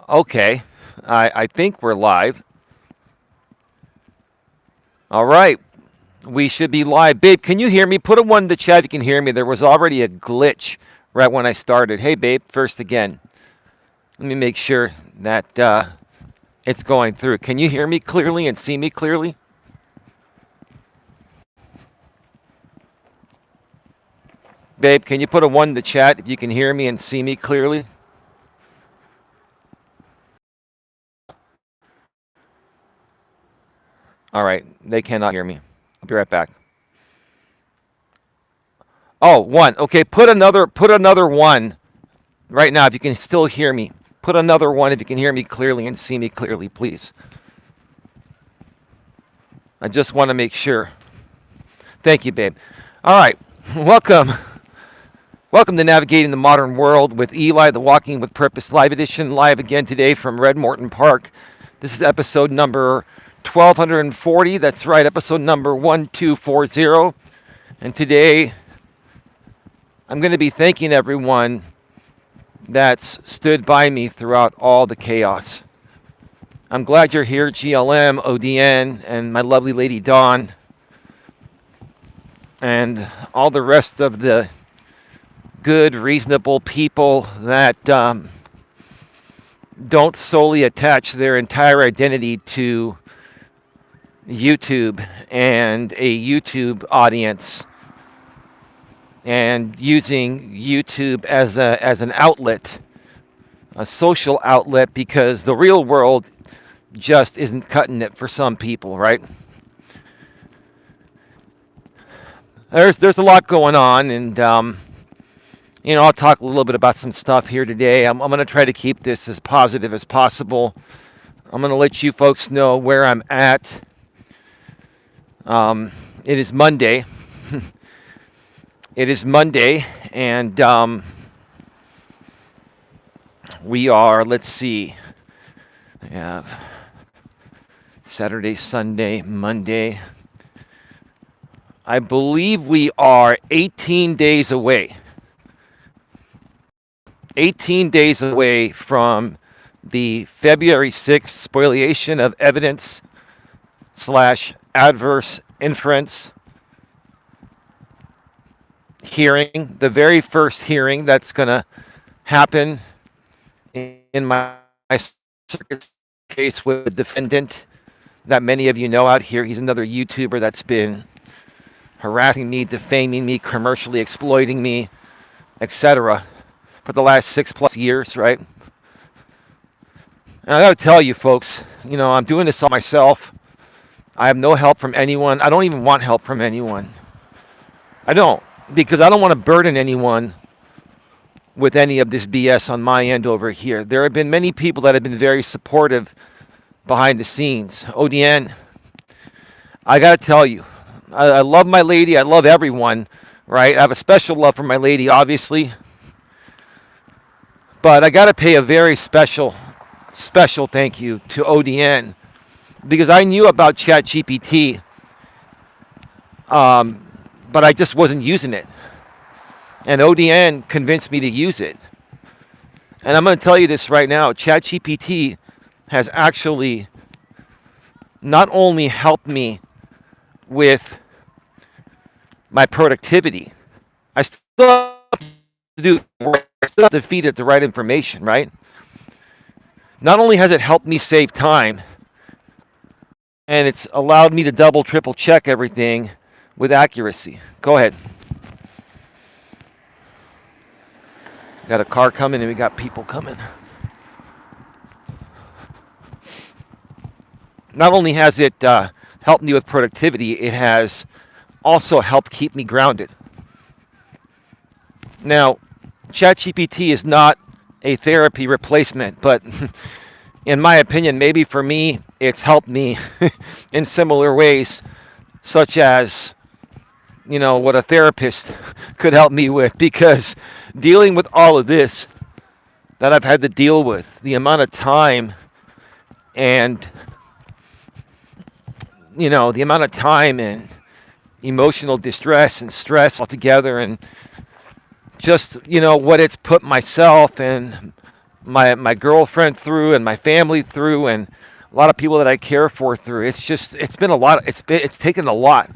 Okay, I think we're live. All right, we should be live. Babe, can you hear me? Put a one in the chat if you can hear me. There was already a glitch right when I started. Hey, babe, first again. Let me make sure that it's going through. Can you hear me clearly and see me clearly? Babe, can you put a one in the chat if you can hear me and see me clearly? All right, they cannot hear me. I'll be right back. Oh, one. Okay, put another one right now if you can still hear me. Put another one if you can hear me clearly and see me clearly, please. I just want to make sure. Thank you, babe. All right, welcome. Welcome to Navigating the Modern World with Eli, the Walking with Purpose Live Edition, live again today from Red Morton Park. This is episode number 1240. That's right, episode number 1240. And today, I'm going to be thanking everyone that's stood by me throughout all the chaos. I'm glad you're here, GLM, ODN, and my lovely lady Dawn, and all the rest of the good, reasonable people that don't solely attach their entire identity to YouTube and a YouTube audience and using YouTube as an outlet, a social outlet, because the real world just isn't cutting it for some people, right? There's a lot going on, and I'll talk a little bit about some stuff here today. I'm going to try to keep this as positive as possible. I'm going to let you folks know where I'm at. It is Monday. It is Monday, and we are, let's see, we have Saturday, Sunday, Monday. I believe we are 18 days away. 18 days away from the February 6th spoliation of evidence / adverse inference hearing, the very first hearing that's going to happen in my circuit case with the defendant that many of you know out here. He's another YouTuber that's been harassing me, defaming me, commercially exploiting me, etc. for the last 6+ years, right? And I got to tell you, folks, I'm doing this all myself. I have no help from anyone. I don't even want help from anyone. I don't, because I don't want to burden anyone with any of this BS on my end over here. There have been many people that have been very supportive behind the scenes. ODN, I got to tell you, I love my lady. I love everyone, right? I have a special love for my lady, obviously. But I got to pay a very special thank you to ODN, because I knew about ChatGPT, but I just wasn't using it. And ODN convinced me to use it. And I'm going to tell you this right now. ChatGPT has actually not only helped me with my productivity, I still have to do work. I still have to feed it the right information, right? Not only has it helped me save time, and it's allowed me to double, triple check everything with accuracy. Go ahead. Got a car coming and we got people coming. Not only has it helped me with productivity, it has also helped keep me grounded. Now, ChatGPT is not a therapy replacement, but in my opinion, maybe for me, it's helped me in similar ways, such as, what a therapist could help me with, because dealing with all of this that I've had to deal with, the amount of time and, the amount of time and emotional distress and stress altogether, and just, what it's put myself and my girlfriend through, and my family through, and a lot of people that I care for through. It's been a lot. It's taken a lot.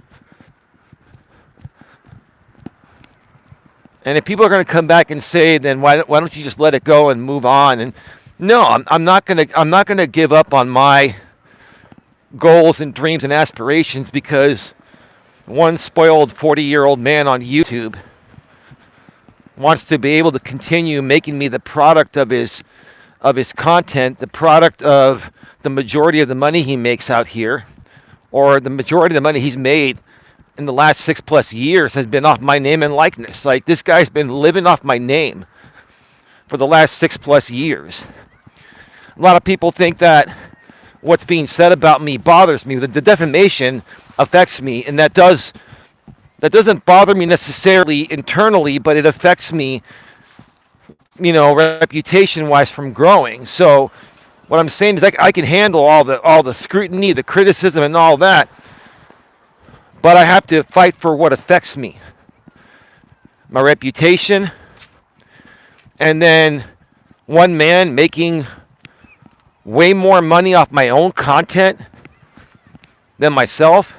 And if people are going to come back and say, then why don't you just let it go and move on? And no, I'm not gonna give up on my goals and dreams and aspirations because one spoiled 40-year-old man on YouTube wants to be able to continue making me the product of his content, the product of the majority of the money he makes out here, or the majority of the money he's made in the last 6+ years has been off my name and likeness. Like, this guy's been living off my name for the last 6+ years. A lot of people think that what's being said about me bothers me. The defamation affects me, and that doesn't bother me necessarily internally, but it affects me, reputation-wise from growing. So what I'm saying is I can handle all the scrutiny, the criticism, and all that, but I have to fight for what affects me, my reputation, and then one man making way more money off my own content than myself.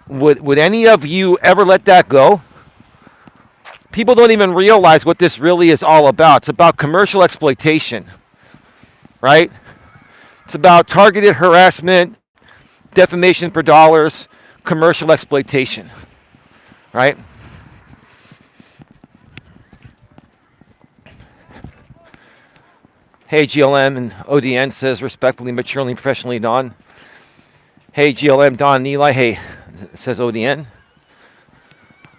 Would any of you ever let that go? People don't even realize what this really is all about. It's about commercial exploitation, right? It's about targeted harassment, defamation for dollars, commercial exploitation, right? Hey, GLM and ODN says, respectfully, maturely, professionally, Don. Hey, GLM, Don and Eli. Hey, says ODN.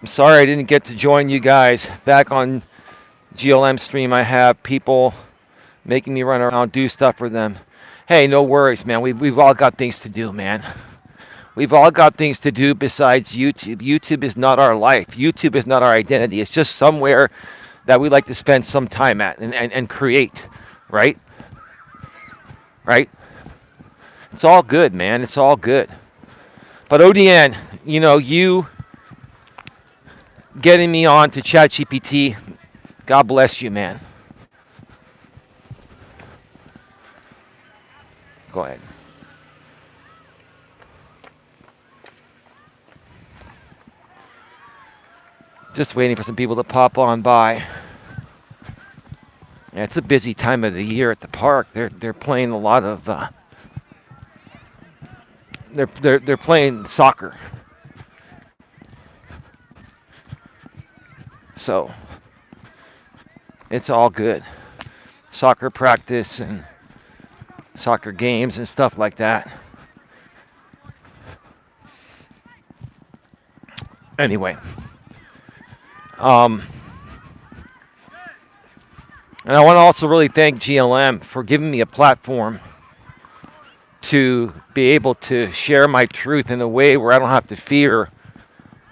I'm sorry I didn't get to join you guys. Back on GLM stream, I have people making me run around, do stuff for them. Hey, no worries, man. We've all got things to do, man. We've all got things to do besides YouTube. YouTube is not our life. YouTube is not our identity. It's just somewhere that we like to spend some time at and create. Right? Right? It's all good, man. It's all good. But ODN, you getting me on to ChatGPT, God bless you, man. Go ahead. Just waiting for some people to pop on by. Yeah, it's a busy time of the year at the park. They're playing a lot of they're playing soccer. So it's all good. Soccer practice and soccer games and stuff like that. Anyway, and I want to also really thank GLM for giving me a platform to be able to share my truth in a way where I don't have to fear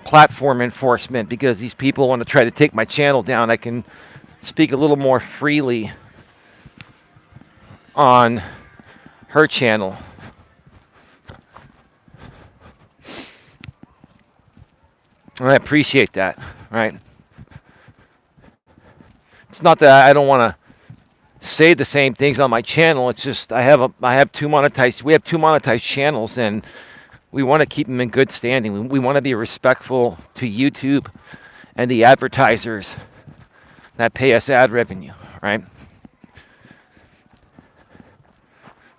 platform enforcement because these people want to try to take my channel down. I can speak a little more freely on her channel. And I appreciate that, right? It's not that I don't want to say the same things on my channel. It's just we have two monetized channels, and we want to keep them in good standing. We want to be respectful to YouTube and the advertisers that pay us ad revenue, right?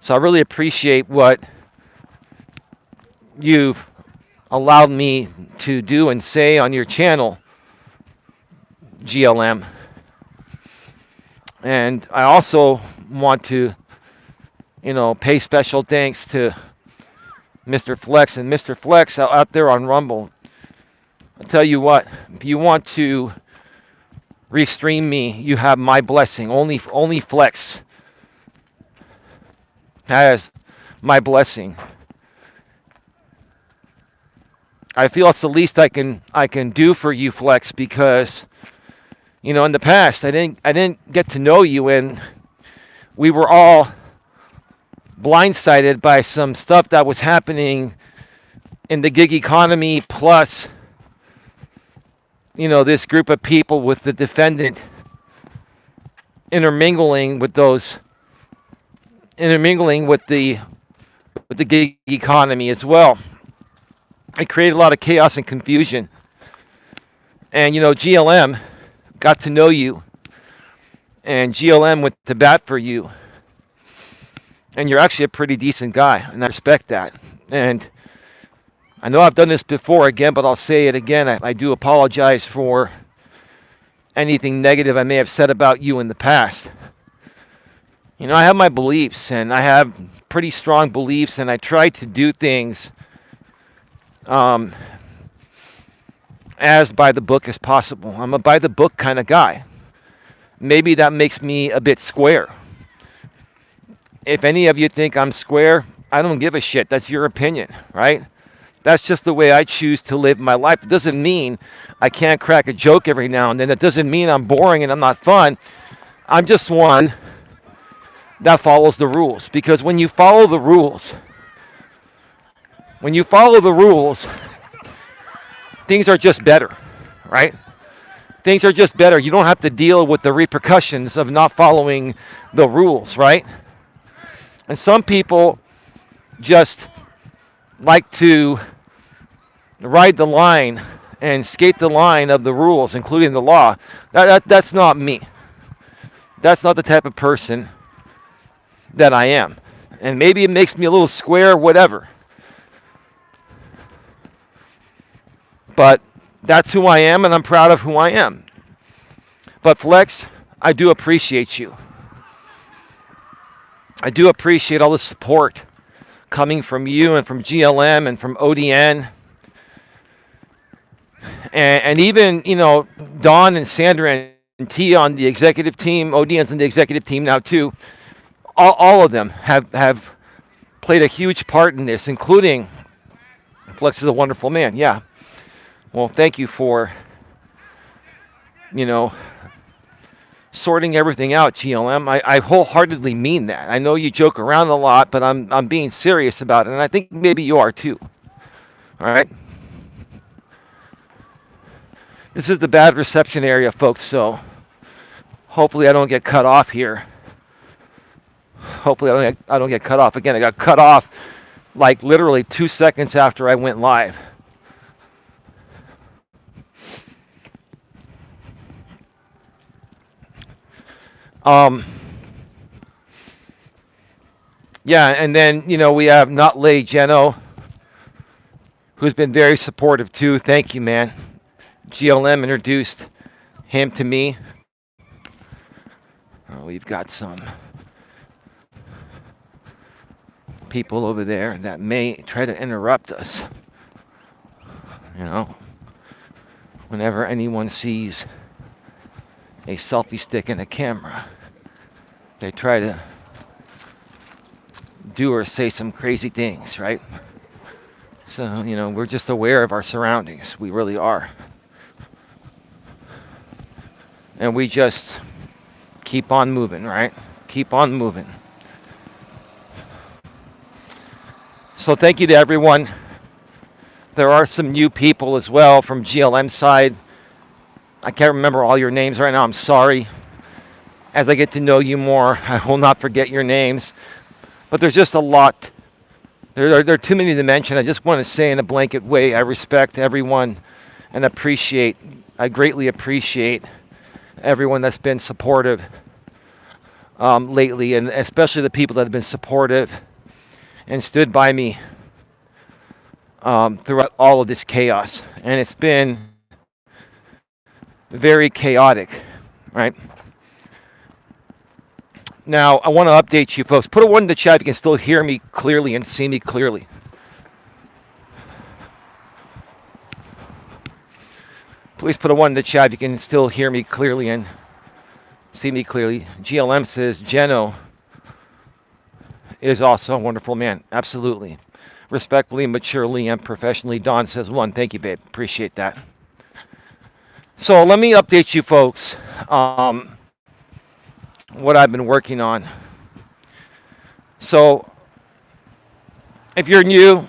So I really appreciate what you've allowed me to do and say on your channel, GLM. And I also want to, pay special thanks to Mr. Flex and Mr. Flex out there on Rumble. I'll tell you what, if you want to restream me, you have my blessing. Only Flex has my blessing. I feel it's the least I can do for you, Flex, because in the past I didn't get to know you, and we were all blindsided by some stuff that was happening in the gig economy, plus this group of people with the defendant intermingling with those, intermingling with the gig economy as well. It created a lot of chaos and confusion. And GLM got to know you, and GLM went to bat for you. And you're actually a pretty decent guy, and I respect that. And I know I've done this before again, but I'll say it again. I do apologize for anything negative I may have said about you in the past. I have my beliefs, and I have pretty strong beliefs, and I try to do things as by the book as possible. I'm a by the book kind of guy. Maybe that makes me a bit square. If any of you think I'm square, I don't give a shit. That's your opinion, right? That's just the way I choose to live my life. It doesn't mean I can't crack a joke every now and then. It doesn't mean I'm boring and I'm not fun. I'm just one that follows the rules. Because when you follow the rules, things are just better, right? Things are just better. You don't have to deal with the repercussions of not following the rules, right? And some people just like to ride the line and skate the line of the rules, including the law. That's not me. That's not the type of person that I am. And maybe it makes me a little square, whatever. But that's who I am, and I'm proud of who I am. But Flex, I do appreciate you. I do appreciate all the support coming from you and from GLM and from ODN. And even, Don and Sandra and T on the executive team, ODN's on the executive team now too. All of them have played a huge part in this, including Flex is a wonderful man, yeah. Well, thank you for, sorting everything out, GLM. I wholeheartedly mean that. I know you joke around a lot, but I'm being serious about it, and I think maybe you are too. All right? This is the bad reception area, folks, so hopefully I don't get cut off here. Hopefully I don't get cut off. Again, I got cut off like literally 2 seconds after I went live. Yeah, and then, we have Not Lay Geno, who's been very supportive too. Thank you, man. GLM introduced him to me. We've got some people over there that may try to interrupt us. Whenever anyone sees a selfie stick and a camera, they try to do or say some crazy things, right? So, we're just aware of our surroundings. We really are. And we just keep on moving, right? Keep on moving. So thank you to everyone. There are some new people as well from GLM side. I can't remember all your names right now. I'm sorry. As I get to know you more, I will not forget your names. But there's just a lot. There are too many to mention. I just want to say in a blanket way, I respect everyone and I greatly appreciate everyone that's been supportive lately, and especially the people that have been supportive and stood by me throughout all of this chaos. And it's been very chaotic, right? Now, I want to update you folks. Put a 1 in the chat if you can still hear me clearly and see me clearly. Please put a 1 in the chat if you can still hear me clearly and see me clearly. GLM says Geno is also a wonderful man. Absolutely. Respectfully, maturely, and professionally. Don says 1. Thank you, babe. Appreciate that. So let me update you folks what I've been working on. So if you're new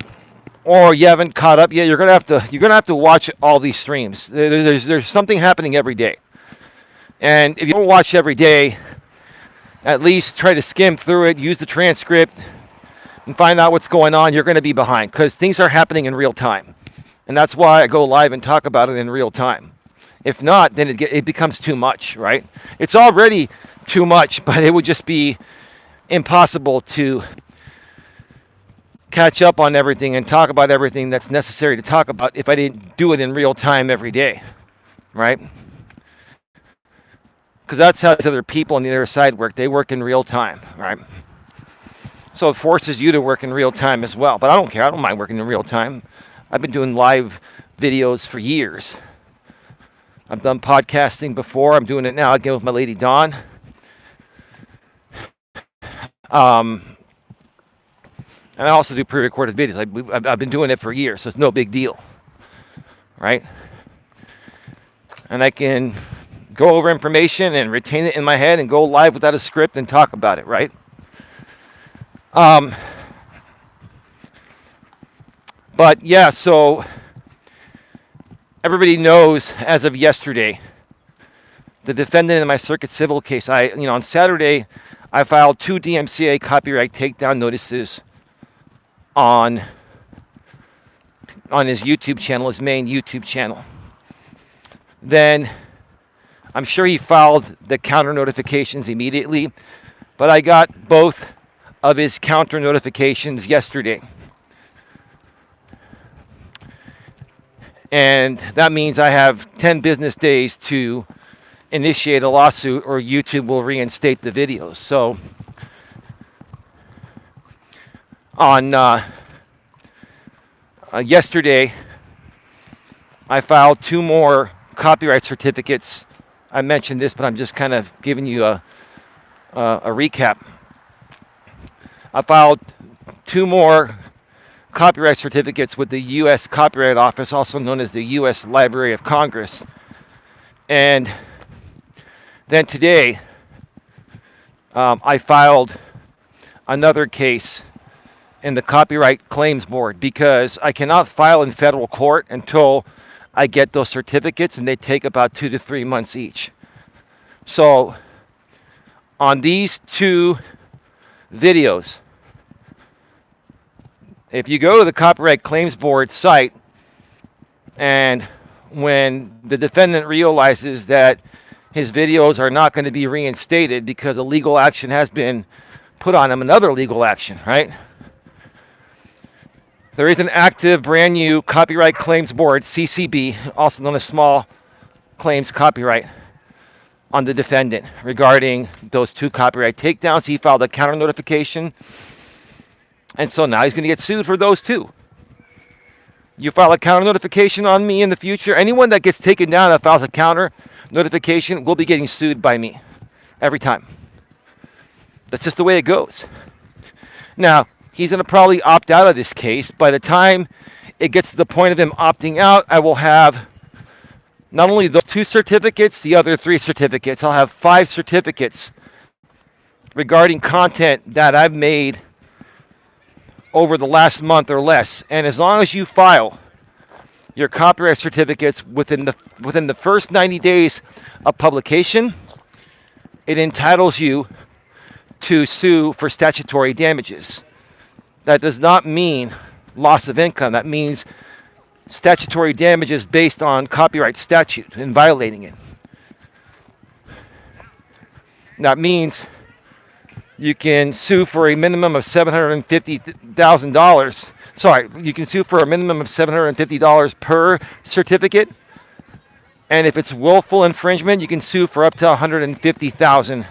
or you haven't caught up yet, you're gonna have to watch all these streams. There's something happening every day, and if you don't watch every day, at least try to skim through it, use the transcript, and find out what's going on, you're going to be behind because things are happening in real time. And that's why I go live and talk about it in real time. If not, then it becomes too much, right? It's already too much, but it would just be impossible to catch up on everything and talk about everything that's necessary to talk about if I didn't do it in real time every day, right? Because that's how other people on the other side work. They work in real time, right? So it forces you to work in real time as well. But I don't care. I don't mind working in real time. I've been doing live videos for years. I've done podcasting before. I'm doing it now again with my lady Dawn. And I also do pre-recorded videos. I've been doing it for years, so it's no big deal, right? And I can go over information and retain it in my head and go live without a script and talk about it, right? But yeah, so everybody knows as of yesterday, the defendant in my circuit civil case, on Saturday, I filed 2 DMCA copyright takedown notices on his YouTube channel, his main YouTube channel. Then I'm sure he filed the counter notifications immediately, but I got both of his counter notifications yesterday. And that means I have 10 business days to initiate a lawsuit or YouTube will reinstate the videos. So on yesterday, I filed 2 more copyright certificates. I mentioned this, but I'm just kind of giving you a recap. I filed 2 more copyright certificates with the U.S. Copyright Office, also known as the U.S. Library of Congress. And then today, I filed another case in the Copyright Claims Board because I cannot file in federal court until I get those certificates, and they take about 2 to 3 months each. So on these 2 videos, if you go to the Copyright Claims Board site, and when the defendant realizes that his videos are not going to be reinstated because a legal action has been put on him, another legal action, right? There is an active, brand new Copyright Claims Board, CCB, also known as Small Claims Copyright, on the defendant regarding those 2 copyright takedowns. He filed a counter notification. And so now he's going to get sued for those 2. You file a counter notification on me in the future, anyone that gets taken down that files a counter notification will be getting sued by me every time. That's just the way it goes. Now, he's going to probably opt out of this case. By the time it gets to the point of him opting out, I will have not only those 2 certificates, the other 3 certificates. I'll have 5 certificates regarding content that I've made over the last month or less. And as long as you file your copyright certificates within the first 90 days of publication, it entitles you to sue for statutory damages. That does not mean loss of income. That means statutory damages based on copyright statute and violating it. That means you can sue for a minimum of $750,000. Sorry, you can sue for a minimum of $750 per certificate. And if it's willful infringement, you can sue for up to $150,000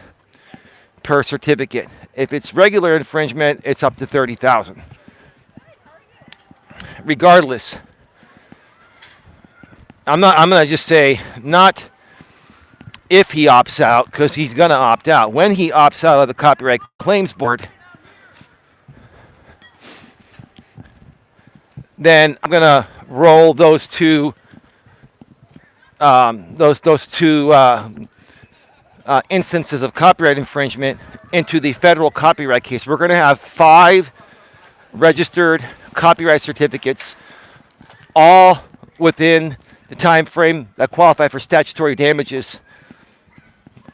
per certificate. If it's regular infringement, it's up to $30,000. Regardless, I'm going to just say not if he opts out, because he's going to opt out. When he opts out of the Copyright Claims Board, then I'm going to roll those 2 instances of copyright infringement into the federal copyright case. We're going to have 5 registered copyright certificates, all within the time frame that qualify for statutory damages,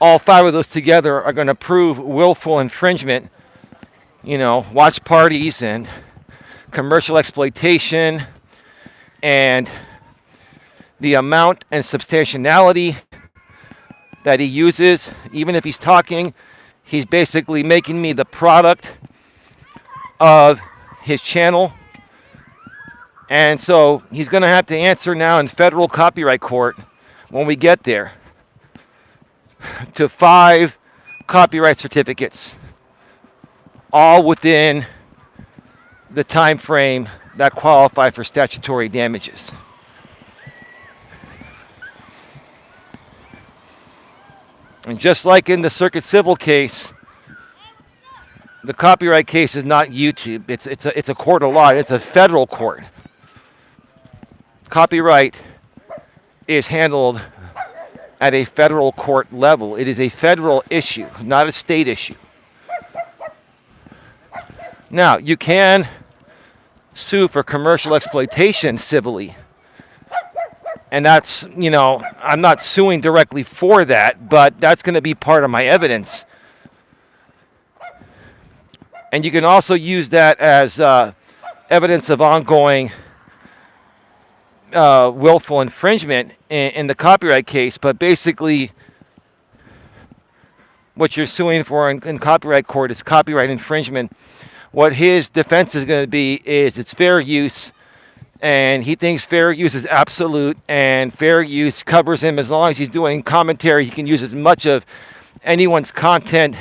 all 5 of those together are going to prove willful infringement. Watch parties and commercial exploitation and the amount and substantiality that he uses. Even if he's talking, he's basically making me the product of his channel. And so he's going to have to answer now in federal copyright court when we get there to 5 copyright certificates, all within the time frame that qualify for statutory damages. And just like in the circuit civil case, the copyright case is not YouTube. It's a court of law. It's a federal court. Copyright is handled at a federal court level. It is a federal issue, not a state issue. Now, you can sue for commercial exploitation civilly. And that's, I'm not suing directly for that, but that's going to be part of my evidence. And you can also use that as evidence of ongoing willful infringement in the copyright case. But basically, what you're suing for in copyright court is copyright infringement. What his defense is going to be is it's fair use. And he thinks fair use is absolute, and fair use covers him as long as he's doing commentary. He can use as much of anyone's content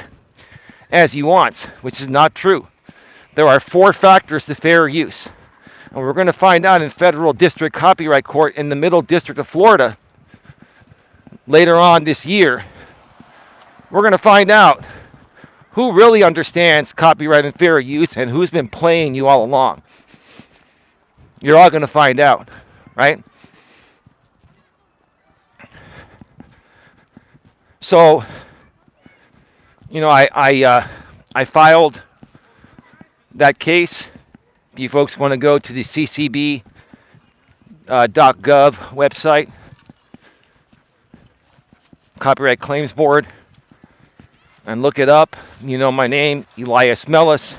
as he wants, which is not true. There are 4 factors to fair use. And we're going to find out in federal district copyright court in the Middle District of Florida later on this year. We're going to find out who really understands copyright and fair use and who's been playing you all along. You're all going to find out, right? So, I filed that case. If you folks want to go to the ccb.gov website, Copyright Claims Board, and look it up. My name, Elias Melas,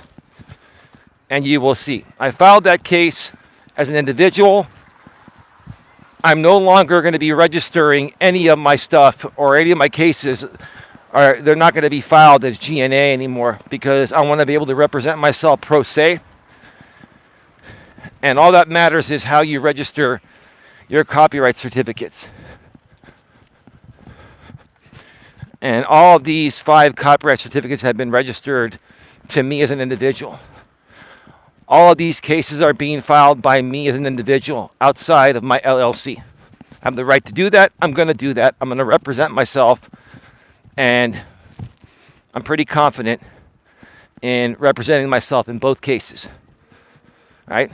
and you will see. I filed that case as an individual. I'm no longer going to be registering any of my stuff or any of my cases. They're not going to be filed as G&A anymore because I want to be able to represent myself pro se. And all that matters is how you register your copyright certificates. And all of these 5 copyright certificates have been registered to me as an individual. All of these cases are being filed by me as an individual outside of my LLC. I have the right to do that. I'm going to do that. I'm going to represent myself. And I'm pretty confident in representing myself in both cases. Right?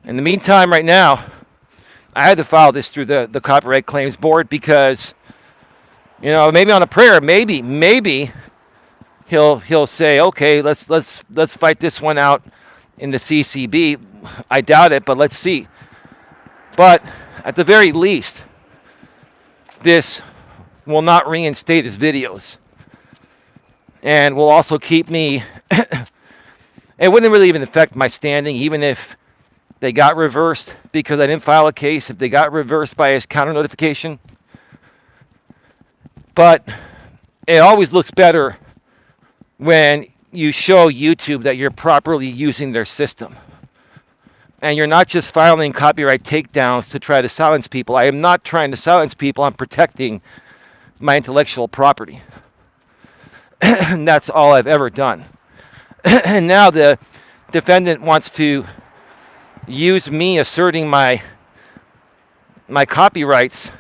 In the meantime, right now, I had to file this through the Copyright Claims Board because, maybe on a prayer, maybe he'll say, okay, let's fight this one out in the CCB. I doubt it, but let's see. But at the very least, this will not reinstate his videos, and will also keep me. It wouldn't really even affect my standing, even if they got reversed because I didn't file a case. If they got reversed by his counter notification, but it always looks better when you show YouTube that you're properly using their system. And you're not just filing copyright takedowns to try to silence people. I am not trying to silence people. I'm protecting my intellectual property. And that's all I've ever done. And now the defendant wants to use me asserting my copyrights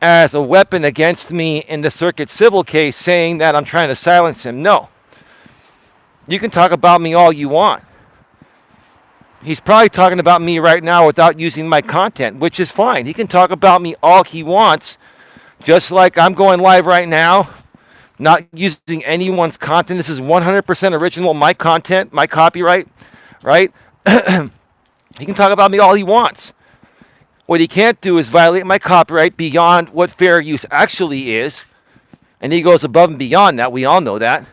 as a weapon against me in the circuit civil case, saying that I'm trying to silence him. No. You can talk about me all you want. He's probably talking about me right now without using my content, which is fine. He can talk about me all he wants, just like I'm going live right now, not using anyone's content. This is 100% original, my content, my copyright, right? He can talk about me all he wants. What he can't do is violate my copyright beyond what fair use actually is. And he goes above and beyond that. We all know that.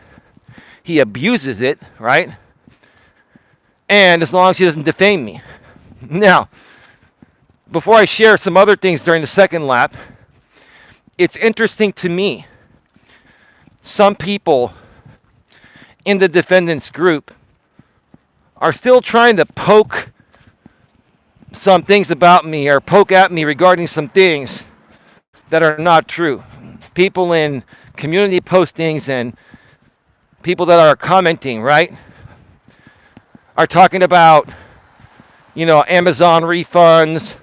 He abuses it, right? And as long as he doesn't defame me. Now, before I share some other things during the second lap, it's interesting to me. Some people in the defendant's group are still trying to poke some things about me or poke at me regarding some things that are not true. People in community postings and people that are commenting, right, are talking about, Amazon refunds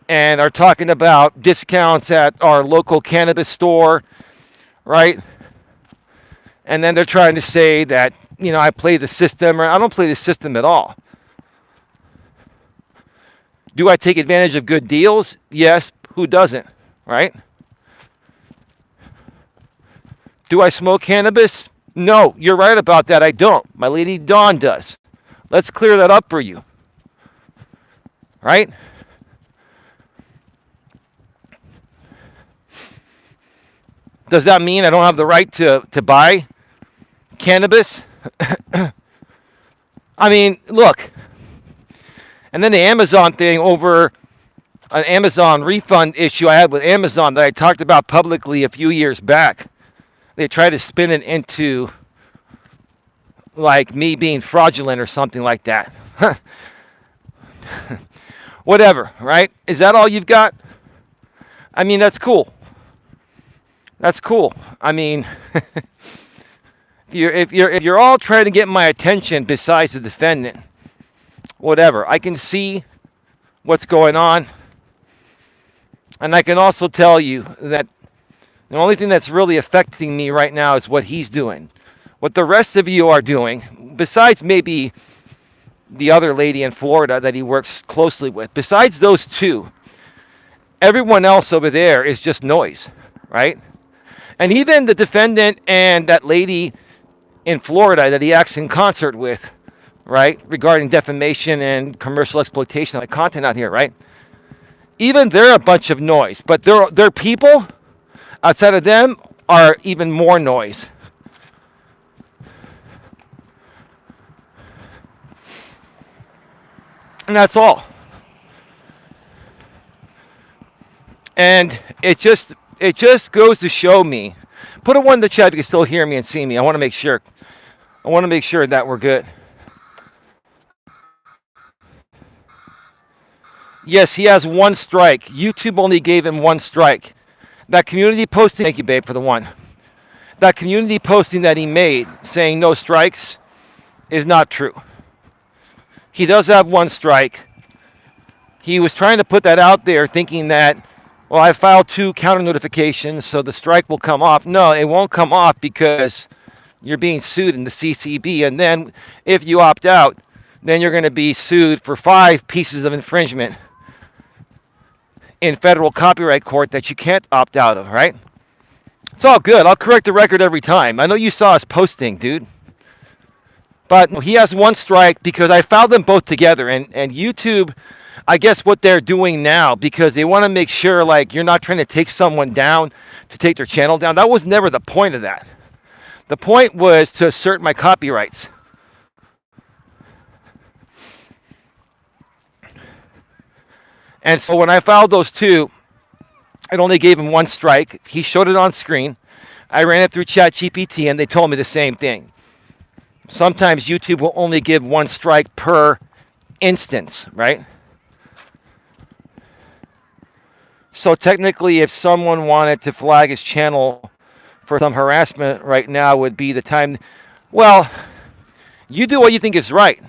and are talking about discounts at our local cannabis store, right? And then they're trying to say that, I play the system, or I don't play the system at all. Do I take advantage of good deals? Yes. Who doesn't, right? Do I smoke cannabis? No, you're right about that. I don't. My lady Dawn does. Let's clear that up for you, right? Does that mean I don't have the right to buy cannabis? I mean, look. And then the Amazon thing over an Amazon refund issue I had with Amazon that I talked about publicly a few years back. They tried to spin it into like me being fraudulent or something like that. Whatever, right? Is that all you've got? I mean, that's cool. That's cool. I mean, if you're all trying to get my attention besides the defendant, whatever. I can see what's going on. And I can also tell you that the only thing that's really affecting me right now is what he's doing. What the rest of you are doing, besides maybe the other lady in Florida that he works closely with, besides those two, everyone else over there is just noise, right? And even the defendant and that lady in Florida that he acts in concert with, right, regarding defamation and commercial exploitation of my content out here, right? Even they're a bunch of noise, but their people outside of them are even more noise. And that's all. And it just goes to show me. Put a 1 in the chat if you can still hear me and see me. I want to make sure. That we're good. Yes, he has 1 strike. YouTube only gave him 1 strike. That community posting, thank you, babe, for the 1. That community posting that he made saying no strikes is not true. He does have 1 strike. He was trying to put that out there thinking that, well, I filed 2 counter notifications, so the strike will come off. No, it won't come off because you're being sued in the CCB. And then if you opt out, then you're going to be sued for 5 pieces of infringement in federal copyright court that you can't opt out of, right? It's all good. I'll correct the record every time. I know you saw us posting, dude. But he has 1 strike because I filed them both together. And YouTube, I guess what they're doing now, because they want to make sure, like, you're not trying to take someone down to take their channel down. That was never the point of that. The point was to assert my copyrights. And so when I filed those 2, it only gave him 1 strike. He showed it on screen. I ran it through ChatGPT, and they told me the same thing. Sometimes YouTube will only give 1 strike per instance, right? So technically, if someone wanted to flag his channel for some harassment right now would be the time. Well, you do what you think is right.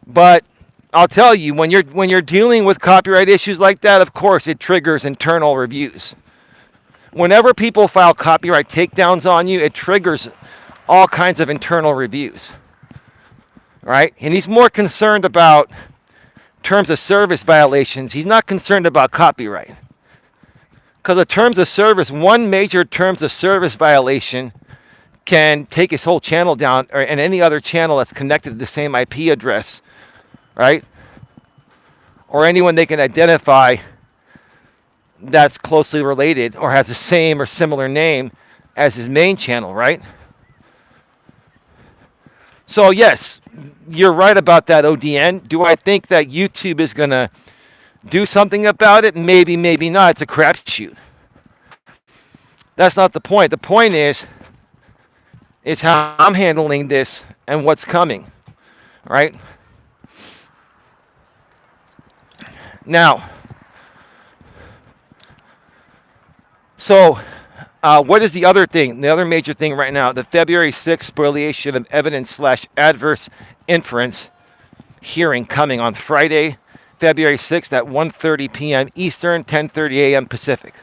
But I'll tell you, when you're dealing with copyright issues like that, of course, it triggers internal reviews. Whenever people file copyright takedowns on you, it triggers all kinds of internal reviews, right? And he's more concerned about terms of service violations. He's not concerned about copyright. Because the terms of service, 1 major terms of service violation can take his whole channel down, and any other channel that's connected to the same IP address, right? or anyone they can identify that's closely related or has the same or similar name as his main channel, right? So yes, you're right about that, ODN. Do I think that YouTube is going to do something about it? Maybe, maybe not. It's a crapshoot. That's not the point. The point is how I'm handling this and what's coming, right? Now, so what is the other thing? The other major thing right now, the February 6th spoliation of evidence / adverse inference hearing coming on Friday, February 6th at 1:30 p.m. Eastern, 10:30 a.m. Pacific.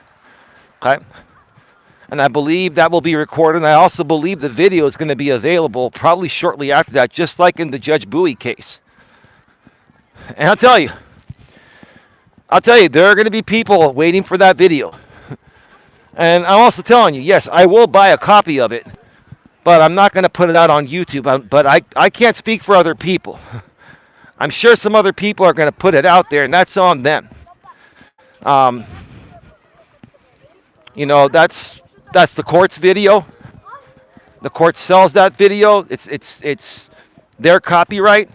Okay? And I believe that will be recorded. And I also believe the video is going to be available probably shortly after that, just like in the Judge Bowie case. And I'll tell you, there are going to be people waiting for that video. And I'm also telling you, yes, I will buy a copy of it, but I'm not going to put it out on YouTube. But I can't speak for other people. I'm sure some other people are going to put it out there, and that's on them. You know, that's the court's video. The court sells that video. It's their copyright.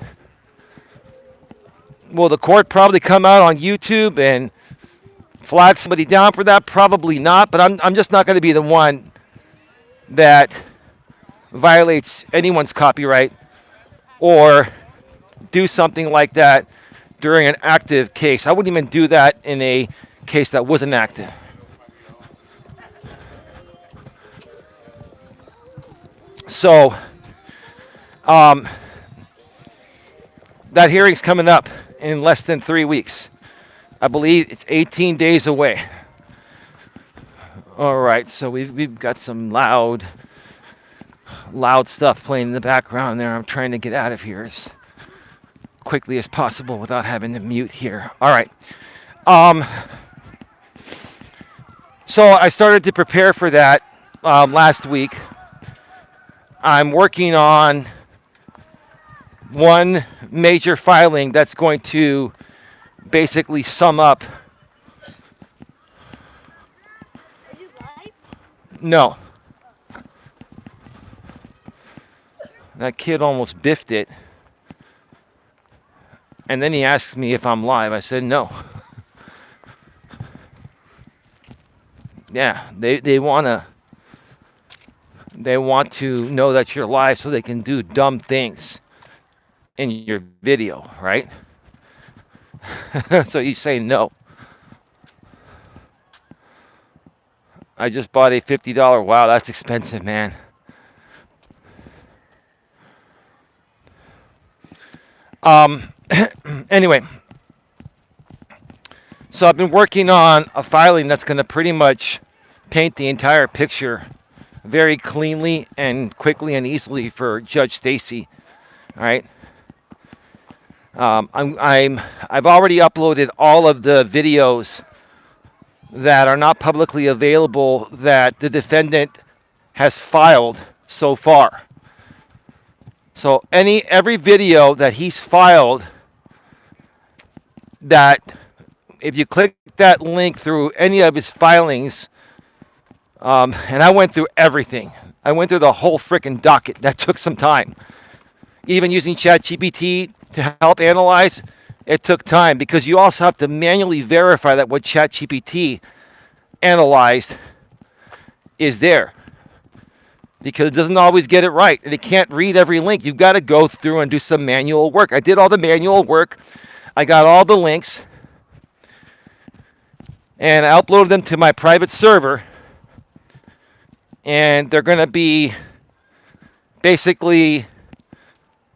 Will the court probably come out on YouTube and flag somebody down for that? Probably not, but I'm just not going to be the one that violates anyone's copyright or do something like that during an active case. I wouldn't even do that in a case that wasn't active. So, that hearing's coming up in less than 3 weeks. I believe it's 18 days away. All right, so we've got some loud stuff playing in the background there. I'm trying to get out of here as quickly as possible without having to mute here. All right. So I started to prepare for that last week. I'm working on one major filing that's going to basically sum up. Are you live? No. That kid almost biffed it. And then he asks me if I'm live. I said no. Yeah, they want to know that you're live so they can do dumb things in your video, right? So you say no. I just bought a $50. Wow, that's expensive, man. Anyway, so I've been working on a filing that's going to pretty much paint the entire picture very cleanly and quickly and easily for Judge Stacy. All right. I've already uploaded all of the videos that are not publicly available that the defendant has filed so far. So every video that he's filed, that if you click that link through any of his filings, and I went through everything. I went through the whole freaking docket. That took some time. Even using ChatGPT to help analyze, it took time because you also have to manually verify that what ChatGPT analyzed is there, because it doesn't always get it right and it can't read every link. You've got to go through and do some manual work. I did all the manual work. I got all the links and I uploaded them to my private server, and they're going to be basically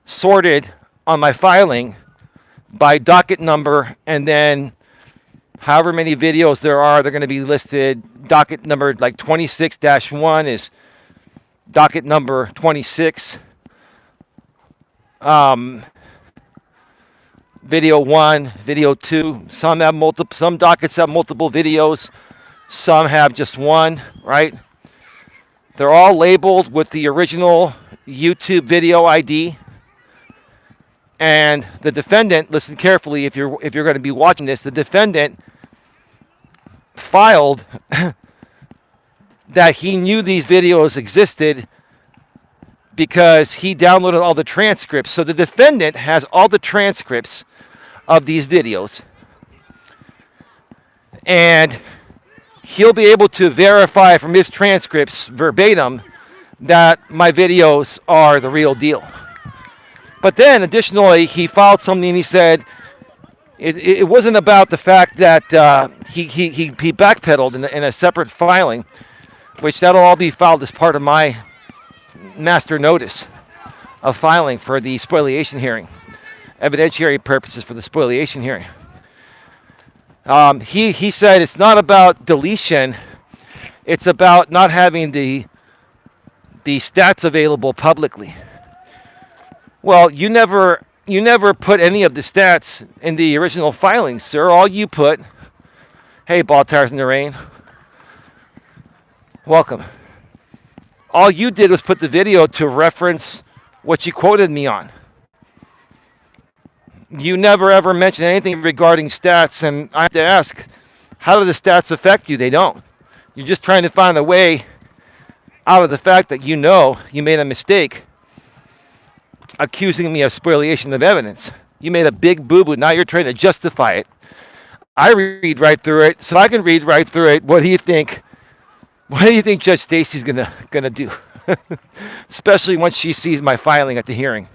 sorted on my filing by docket number, and then however many videos there are, they're going to be listed. Docket number like 26-1 is docket number 26. Video 1, video 2. Some have multiple. Some dockets have multiple videos. Some have just one. Right? They're all labeled with the original YouTube video ID. And the defendant, listen carefully if you're going to be watching this, the defendant filed that he knew these videos existed because he downloaded all the transcripts. So the defendant has all the transcripts of these videos. And he'll be able to verify from his transcripts verbatim that my videos are the real deal. But then, additionally, he filed something and he said it wasn't about the fact that he backpedaled in a separate filing, which that'll all be filed as part of my master notice of filing for the spoliation hearing, evidentiary purposes for the spoliation hearing. He said it's not about deletion, it's about not having the stats available publicly. Well, you never put any of the stats in the original filings, sir. All you put, hey, ball tires in the rain, welcome. All you did was put the video to reference what you quoted me on. You never ever mentioned anything regarding stats, and I have to ask, how do the stats affect you? They don't. You're just trying to find a way out of the fact that you know you made a mistake accusing me of spoliation of evidence. You made a big boo-boo. Now you're trying to justify it. I read right through it, so I can read right through it. What do you think? What do you think Judge Stacy's gonna do? Especially once she sees my filing at the hearing,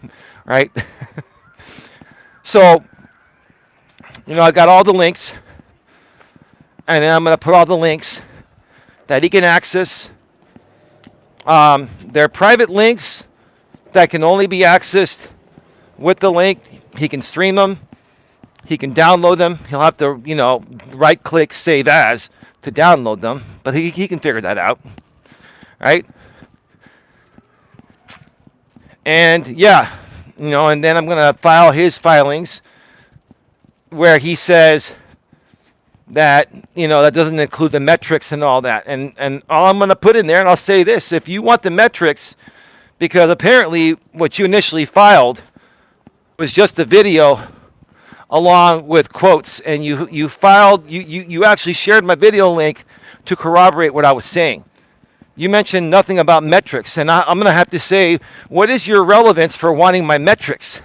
right? So, I got all the links, and then I'm gonna put all the links that he can access. They're private links that can only be accessed with the link. He can stream them. He can download them. He'll have to, right-click Save As to download them. But he can figure that out, right? And, yeah, and then I'm going to file his filings where he says that, that doesn't include the metrics and all that. And all I'm going to put in there, and I'll say this, if you want the metrics, because apparently what you initially filed was just a video along with quotes, and you actually shared my video link to corroborate what I was saying. You mentioned nothing about metrics, and I'm going to have to say, what is your relevance for wanting my metrics?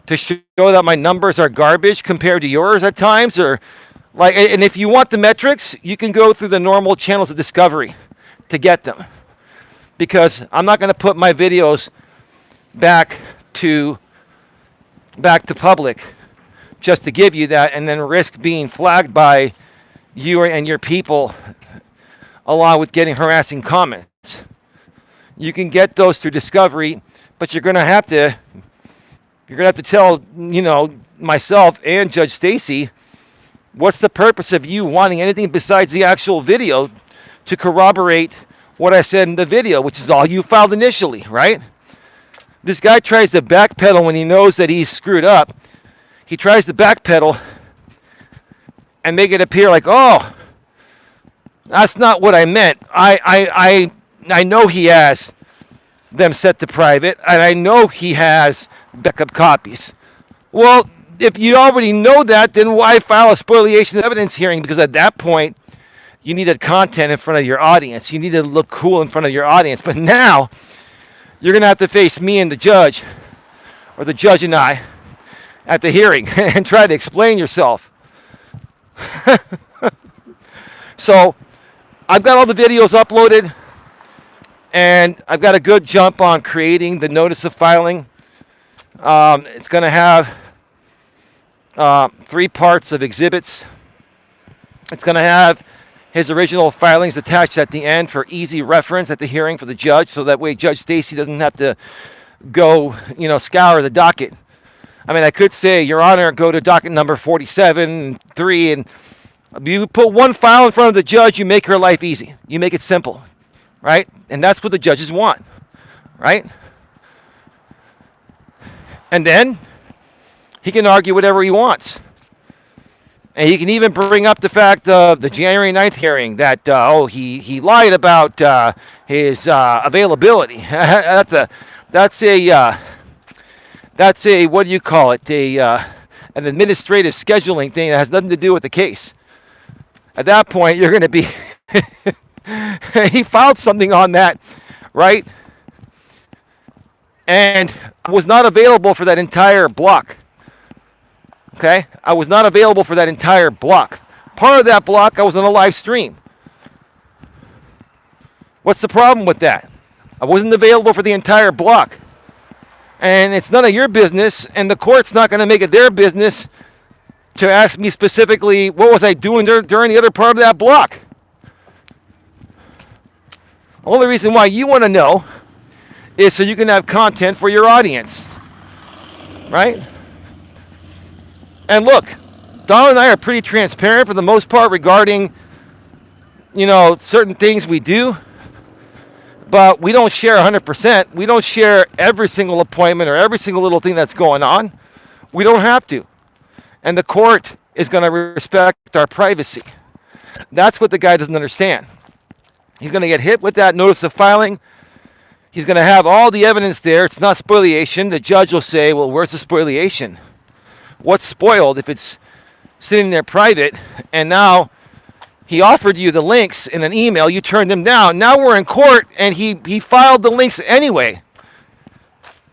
To show that my numbers are garbage compared to yours at times? And if you want the metrics, you can go through the normal channels of discovery to get them. Because I'm not going to put my videos back to public just to give you that and then risk being flagged by you and your people along with getting harassing comments. You can get those through discovery, but you're going to have to tell, myself and Judge Stacy, what's the purpose of you wanting anything besides the actual video to corroborate what I said in the video, which is all you filed initially, right? This guy tries to backpedal when he knows that he's screwed up. He tries to backpedal and make it appear like, oh, that's not what I meant. I know he has them set to private, and I know he has backup copies. Well, if you already know that, then why file a spoliation of evidence hearing? Because at that point, you needed content in front of your audience. You needed to look cool in front of your audience. But now, you're going to have to face me and the judge, or the judge and I, at the hearing and try to explain yourself. So, I've got all the videos uploaded, and I've got a good jump on creating the notice of filing. It's going to have 3 parts of exhibits. It's going to have his original filings attached at the end for easy reference at the hearing for the judge, so that way Judge Stacy doesn't have to go, scour the docket. I mean, I could say, Your Honor, go to docket number 47, 3, and you put one file in front of the judge, you make her life easy. You make it simple, right? And that's what the judges want, right? And then he can argue whatever he wants. And he can even bring up the fact of the January 9th hearing that, he lied about his availability. That's a That's a, what do you call it? An administrative scheduling thing that has nothing to do with the case. At that point, you're going to be, he filed something on that, right? And I was not available for that entire block. Okay? I was not available for that entire block. Part of that block, I was on a live stream. What's the problem with that? I wasn't available for the entire block. And it's none of your business, and the court's not going to make it their business to ask me specifically what was I doing during the other part of that block. The only reason why you want to know is so you can have content for your audience, right? And look, Don and I are pretty transparent for the most part regarding, certain things we do, but we don't share 100%. We don't share every single appointment or every single little thing that's going on. We don't have to. And the court is going to respect our privacy. That's what the guy doesn't understand. He's going to get hit with that notice of filing. He's going to have all the evidence there. It's not spoliation. The judge will say, well, where's the spoliation? What's spoiled if it's sitting there private? And now he offered you the links in an email. You turned him down. Now we're in court, and he filed the links anyway.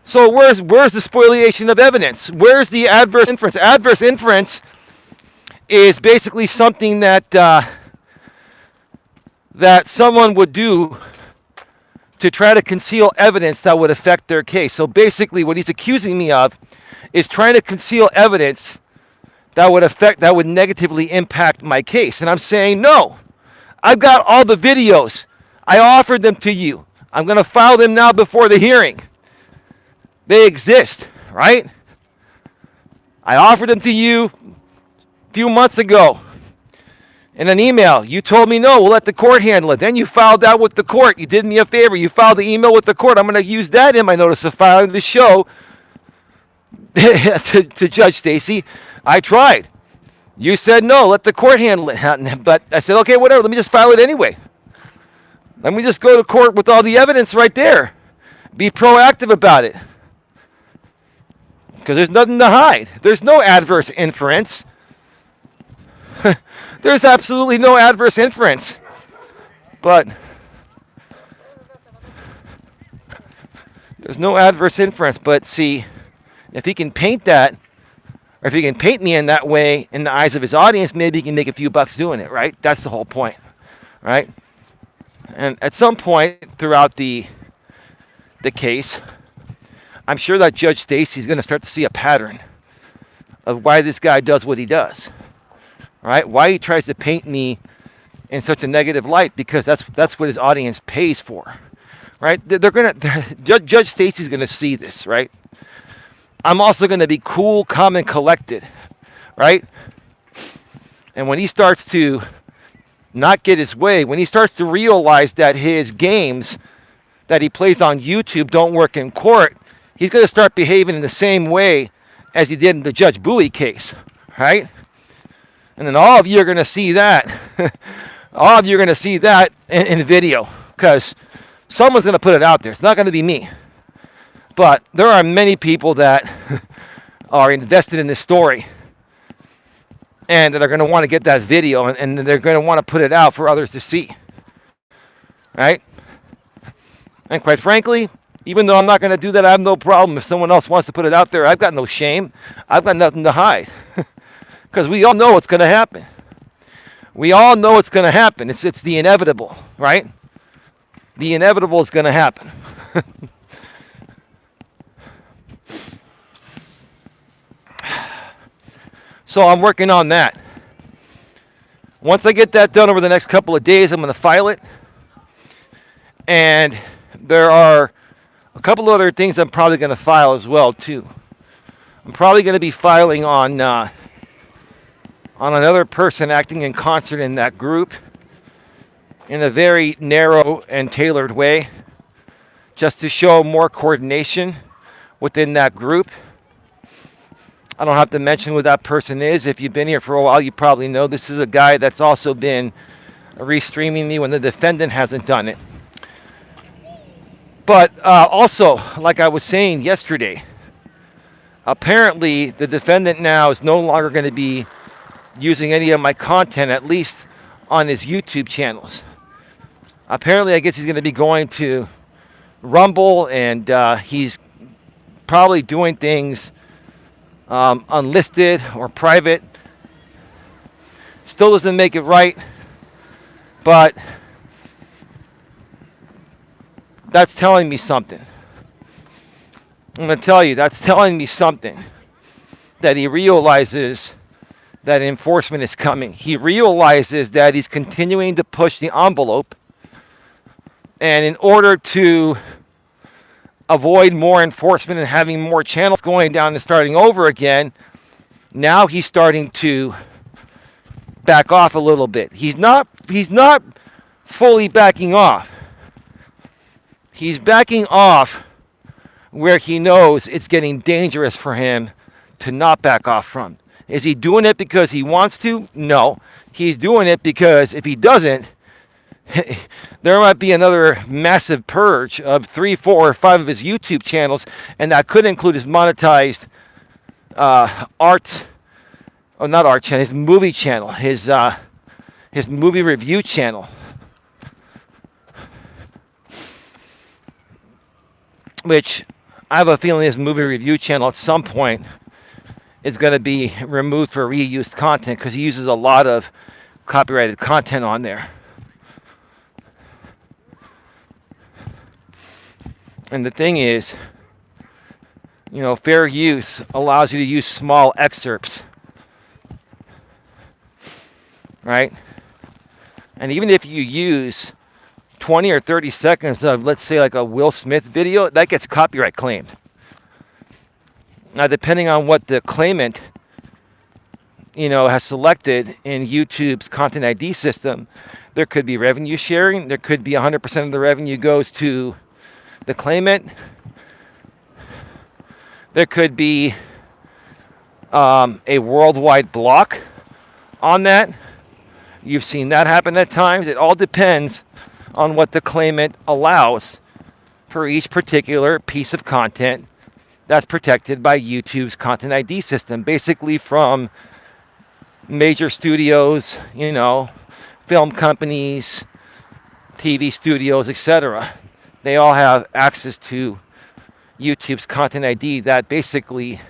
So where's the spoliation of evidence? Where's the adverse inference? Adverse inference is basically something that that someone would do to try to conceal evidence that would affect their case. So basically what he's accusing me of is trying to conceal evidence that would negatively impact my case. And I'm saying, no, I've got all the videos. I offered them to you. I'm going to file them now before the hearing. They exist, right? I offered them to you a few months ago in an email. You told me, no, we'll let the court handle it. Then you filed that with the court. You did me a favor. You filed the email with the court. I'm going to use that in my notice of filing to show to Judge Stacy, I tried. You said, no, let the court handle it. But I said, okay, whatever. Let me just file it anyway. Let me just go to court with all the evidence right there. Be proactive about it. Because there's nothing to hide. There's no adverse inference. There's absolutely no adverse inference. But there's no adverse inference. But see, if he can paint that, or if he can paint me in that way in the eyes of his audience, maybe he can make a few bucks doing it, right? That's the whole point, right? And at some point throughout the case, I'm sure that Judge Stacy's going to start to see a pattern of why this guy does what he does, right? Why he tries to paint me in such a negative light, because that's what his audience pays for, right? Judge Stacy's going to see this, right? I'm also going to be cool, calm, and collected, right? And when he starts to not get his way, when he starts to realize that his games that he plays on YouTube don't work in court, he's going to start behaving in the same way as he did in the Judge Bowie case, right? And then all of you are going to see that. All of you are going to see that in video, because someone's going to put it out there. It's not going to be me. But there are many people that are invested in this story and that are going to want to get that video, and they're going to want to put it out for others to see, right? And quite frankly, even though I'm not going to do that, I have no problem if someone else wants to put it out there. I've got no shame. I've got nothing to hide, because we all know what's going to happen. We all know it's going to happen. It's the inevitable, right? The inevitable is going to happen. So I'm working on that. Once I get that done over the next couple of days, I'm going to file it. And there are a couple other things I'm probably going to file as well, too. I'm probably going to be filing on another person acting in concert in that group in a very narrow and tailored way, just to show more coordination within that group. I don't have to mention who that person is. If you've been here for a while, you probably know this is a guy that's also been restreaming me when the defendant hasn't done it. But also, like I was saying yesterday, Apparently, the defendant now is no longer going to be using any of my content, at least on his YouTube channels. Apparently, I guess he's going to be going to Rumble, and he's probably doing things unlisted or private. Still doesn't make it right, but that's telling me something. I'm going to tell you, that's telling me something. That he realizes that enforcement is coming. He realizes that he's continuing to push the envelope. And in order to avoid more enforcement and having more channels going down and starting over again, now he's starting to back off a little bit. He's not fully backing off. He's backing off where he knows it's getting dangerous for him to not back off from. Is he doing it because he wants to? No. He's doing it because if he doesn't, there might be another massive purge of 3, 4, or 5 of his YouTube channels, and that could include his monetized his movie channel, his movie review channel. Which I have a feeling his movie review channel at some point is going to be removed for reused content because he uses a lot of copyrighted content on there. And the thing is, fair use allows you to use small excerpts, right? And even if you use 20 or 30 seconds of, let's say, like a Will Smith video, that gets copyright claimed. Now, depending on what the claimant, has selected in YouTube's Content ID system, there could be revenue sharing. There could be 100% of the revenue goes to the claimant. There could be a worldwide block on that. You've seen that happen at times. It all depends on what the claimant allows for each particular piece of content that's protected by YouTube's Content ID system. Basically from major studios, film companies, TV studios, etc. They all have access to YouTube's Content ID that basically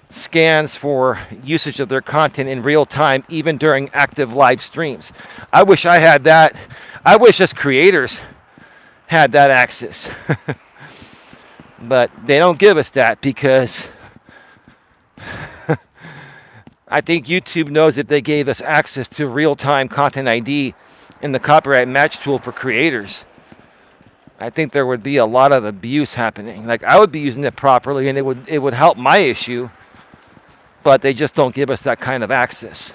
scans for usage of their content in real time, even during active live streams. I wish I had that. I wish us creators had that access. But they don't give us that because I think YouTube knows if they gave us access to real-time Content ID in the copyright match tool for creators, I think there would be a lot of abuse happening. Like, I would be using it properly and it would help my issue, but they just don't give us that kind of access.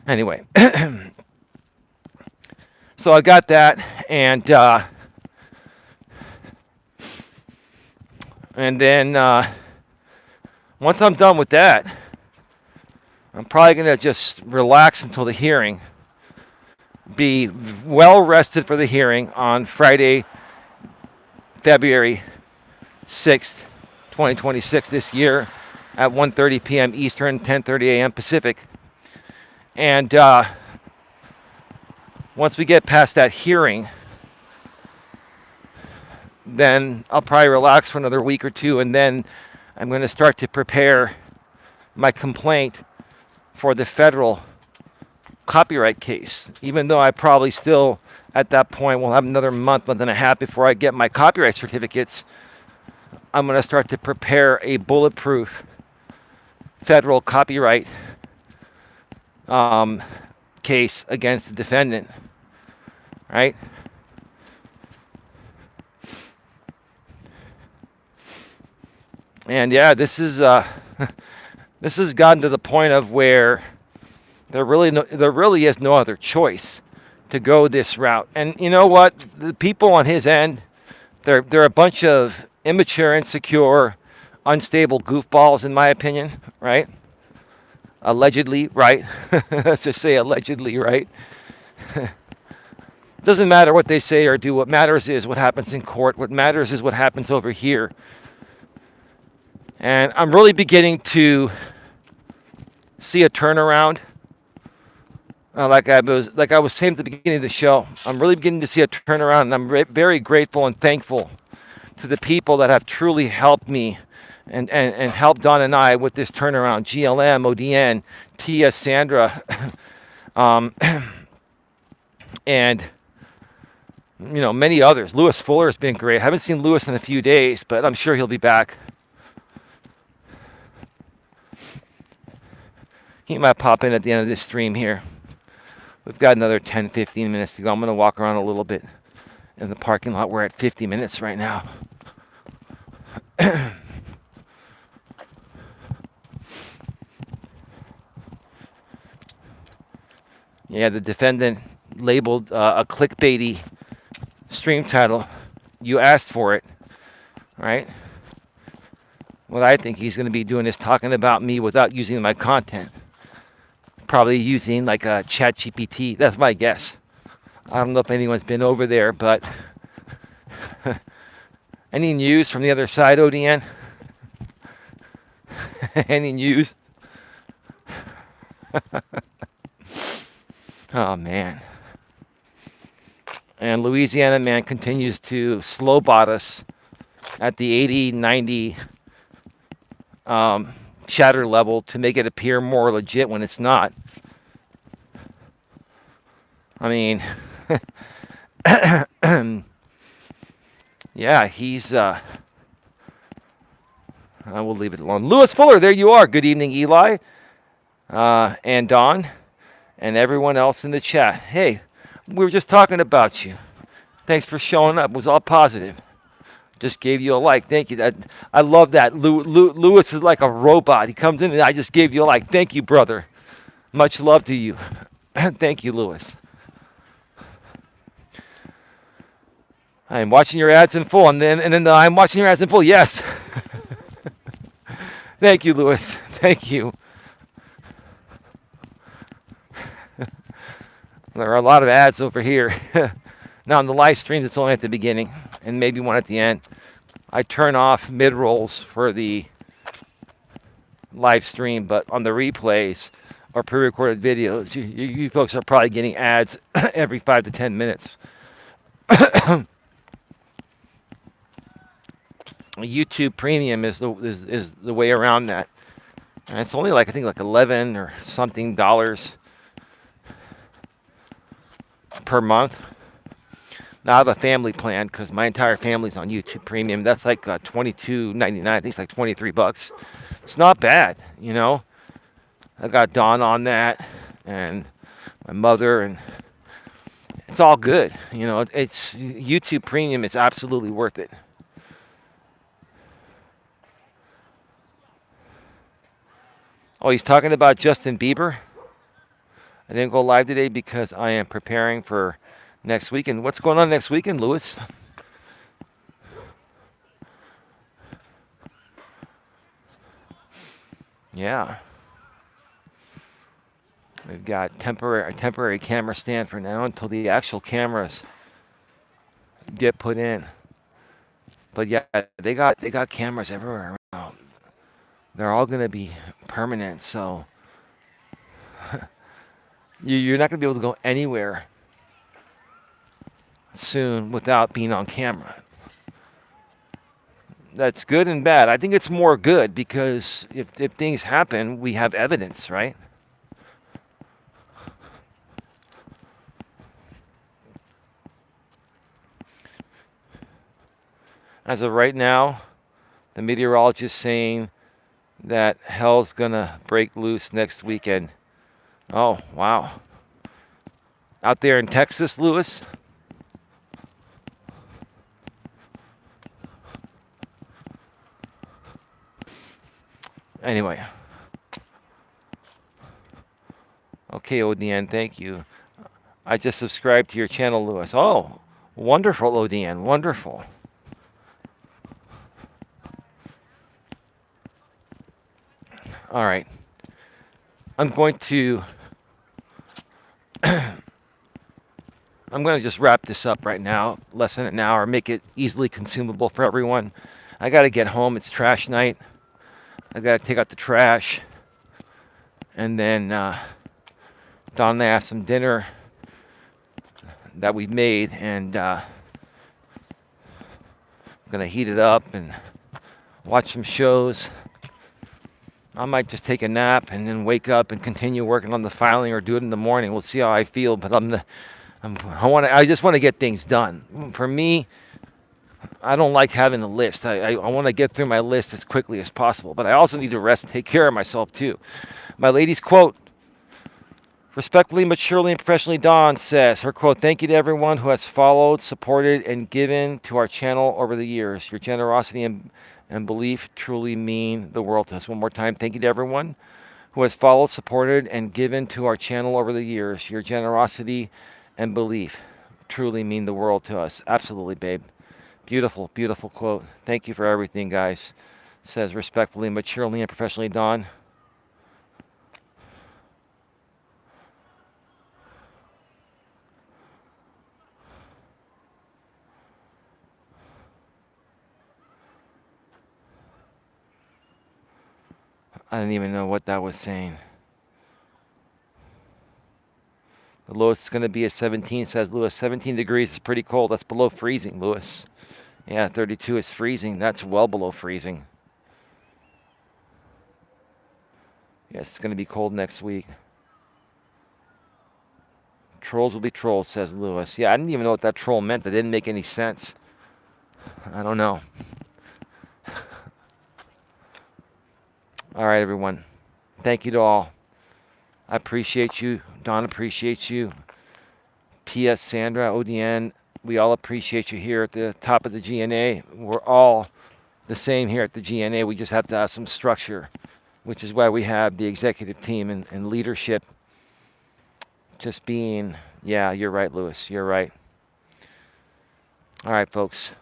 Anyway, so I got that, and then once I'm done with that, I'm probably going to just relax until the hearing, be well rested for the hearing on Friday, February 6th, 2026 this year at 1:30 p.m. Eastern, 10:30 a.m. Pacific. And once we get past that hearing, then I'll probably relax for another week or two, and then I'm going to start to prepare my complaint for the federal copyright case. Even though I probably still, at that point, will have another month and a half before I get my copyright certificates, I'm going to start to prepare a bulletproof federal copyright case against the defendant, right? And yeah, this is this has gotten to the point of where there really is no other choice to go this route. And you know what? The people on his end, they're a bunch of immature, insecure, unstable goofballs, in my opinion, right? Allegedly, right? Let's just say allegedly, right? Doesn't matter what they say or do. What matters is what happens in court. What matters is what happens over here. And I'm really beginning to see a turnaround. Like I was saying at the beginning of the show, I'm really beginning to see a turnaround, and I'm very grateful and thankful to the people that have truly helped me and helped Don and I with this turnaround. GLM, ODN, Tia, Sandra, um, and many others. Lewis Fuller has been great. I haven't seen Lewis in a few days, but I'm sure he'll be back. He might pop in at the end of this stream here. We've got another 10, 15 minutes to go. I'm going to walk around a little bit in the parking lot. We're at 50 minutes right now. Yeah, the defendant labeled a clickbaity stream title. You asked for it, right? What I think he's going to be doing is talking about me without using my content. Probably using like a chat GPT. That's my guess. I don't know if anyone's been over there, but any news from the other side, ODN? Any news? Oh, man. And Louisiana man continues to slow bot us at the 80, 90 chatter level to make it appear more legit when it's not. I mean, yeah, he's, I will leave it alone. Lewis Fuller, there you are. Good evening, Eli, and Don, and everyone else in the chat. Hey, we were just talking about you. Thanks for showing up. It was all positive. Just gave you a like. Thank you. I love that. Lewis is like a robot. He comes in and I just gave you a like. Thank you, brother. Much love to you. Thank you, Lewis. I'm watching your ads in full, and then I'm watching your ads in full. Yes. Thank you, Lewis. Thank you. There are a lot of ads over here. Now, on the live streams, it's only at the beginning and maybe one at the end. I turn off mid-rolls for the live stream, but on the replays or pre-recorded videos, you folks are probably getting ads every 5 to 10 minutes. YouTube Premium is the way around that. And it's only I think 11 or something dollars per month. Now I have a family plan because my entire family's on YouTube Premium. That's like $22.99. I think it's like $23. It's not bad, I got Dawn on that, and my mother, and it's all good. It's YouTube Premium. It's absolutely worth it. Oh, he's talking about Justin Bieber. I didn't go live today because I am preparing for next weekend. What's going on next weekend, Lewis? Yeah. We've got a temporary camera stand for now until the actual cameras get put in. But yeah, they got cameras everywhere around. They're all going to be permanent, so you're not going to be able to go anywhere soon without being on camera. That's good and bad. I think it's more good because if things happen, we have evidence, right? As of right now, the meteorologist saying that hell's gonna break loose next weekend. Oh, wow. Out there in Texas, Lewis? Anyway. Okay, ODN, thank you. I just subscribed to your channel, Lewis. Oh, wonderful, ODN, wonderful. All right. I'm going to I'm going to just wrap this up right now, less than an hour, make it easily consumable for everyone. I got to get home. It's trash night. I got to take out the trash. And then Don and I have some dinner that we've made, and I'm going to heat it up and watch some shows. I might just take a nap and then wake up and continue working on the filing, or do it in the morning. We'll see how I feel, but I just want to get things done. For me, I don't like having a list. I want to get through my list as quickly as possible, but I also need to rest and take care of myself too. My lady's quote: respectfully, maturely, and professionally, Dawn says, her quote, "Thank you to everyone who has followed, supported, and given to our channel over the years. Your generosity and belief truly mean the world to us." One more time. Thank you to everyone who has followed, supported, and given to our channel over the years. Your generosity and belief truly mean the world to us. Absolutely, babe. Beautiful, beautiful quote. Thank you for everything, guys. Says respectfully, maturely, and professionally, Dawn. I didn't even know what that was saying. The lowest is going to be a 17, says Lewis. 17 degrees is pretty cold. That's below freezing, Lewis. Yeah, 32 is freezing. That's well below freezing. Yes, it's going to be cold next week. Trolls will be trolls, says Lewis. Yeah, I didn't even know what that troll meant. That didn't make any sense. I don't know. All right, everyone. Thank you to all. I appreciate you. Don appreciates you. P.S. Sandra, ODN, we all appreciate you here at the top of the GNA. We're all the same here at the GNA. We just have to have some structure, which is why we have the executive team and leadership. Just being, yeah, you're right, Lewis. You're right. All right, folks.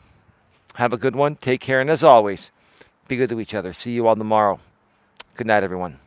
Have a good one. Take care. And as always, be good to each other. See you all tomorrow. Good night, everyone.